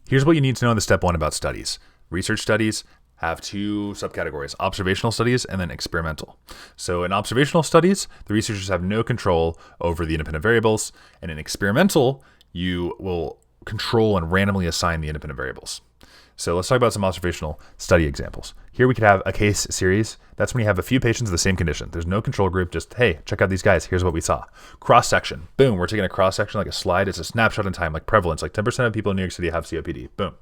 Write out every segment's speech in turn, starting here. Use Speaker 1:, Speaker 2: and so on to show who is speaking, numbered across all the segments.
Speaker 1: Here's what you need to know in the step one about studies. Research studies have two subcategories: observational studies and then experimental. So in observational studies, the researchers have no control over the independent variables, and in experimental, you will control and randomly assign the independent variables. So let's talk about some observational study examples. Here we could have a case series. That's when you have a few patients of the same condition. There's no control group, just, hey, check out these guys. Here's what we saw. Cross-section. Boom, we're taking a cross-section like a slide. It's a snapshot in time, like prevalence. Like 10% of people in New York City have COPD. Boom.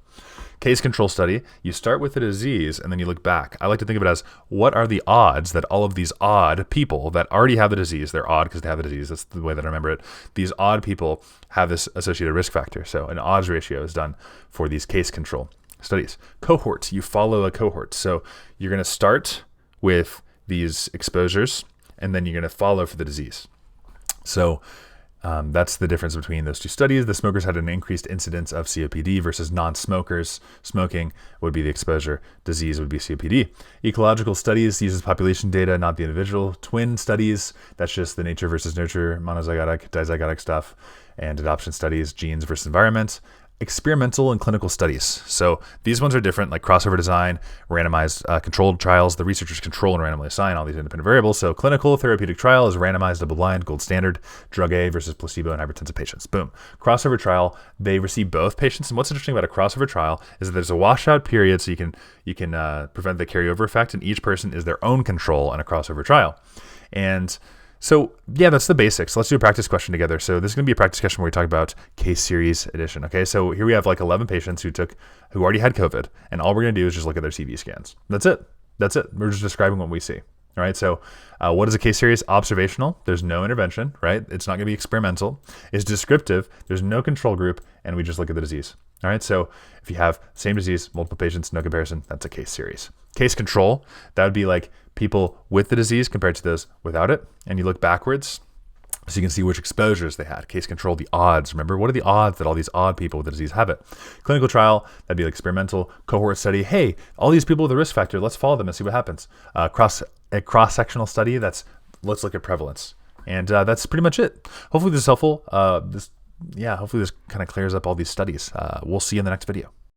Speaker 1: Case control study. You start with the disease and then you look back. I like to think of it as, what are the odds that all of these odd people that already have the disease, they're odd because they have the disease, that's the way that I remember it, these odd people have this associated risk factor. So an odds ratio is done for these case control studies. Cohorts, you follow a cohort. So you're going to start with these exposures and then you're going to follow for the disease. So that's the difference between those two studies. The smokers had an increased incidence of COPD versus non-smokers. Smoking would be the exposure, disease would be COPD. Ecological studies uses population data, not the individual. Twin studies, that's just the nature versus nurture, monozygotic, dizygotic stuff. And adoption studies, genes versus environment. Experimental and clinical studies. So these ones are different, like crossover design, randomized controlled trials. The researchers control and randomly assign all these independent variables. So clinical therapeutic trial is randomized, double-blind, gold standard, drug A versus placebo in hypertensive patients. Boom. Crossover trial, they receive both patients. And what's interesting about a crossover trial is that there's a washout period, so you can prevent the carryover effect, and each person is their own control in a crossover trial. And so yeah, that's the basics. Let's do a practice question together. So this is going to be a practice question where we talk about case series edition. Okay, so here we have like 11 patients who already had COVID, and all we're going to do is just look at their CV scans. That's it. We're just describing what we see. All right, so what is a case series? Observational. There's no intervention, right? It's not going to be experimental. It's descriptive. There's no control group, and we just look at the disease. All right, so if you have same disease, multiple patients, no comparison, that's a case series. Case control, that would be like people with the disease compared to those without it, and you look backwards so you can see which exposures they had. Case control, the odds. Remember, what are the odds that all these odd people with the disease have it? Clinical trial, that'd be like experimental. Cohort study, hey, all these people with a risk factor, let's follow them and see what happens. A cross-sectional study, let's look at prevalence. And that's pretty much it. Hopefully this is helpful. Hopefully this kind of clears up all these studies. We'll see you in the next video.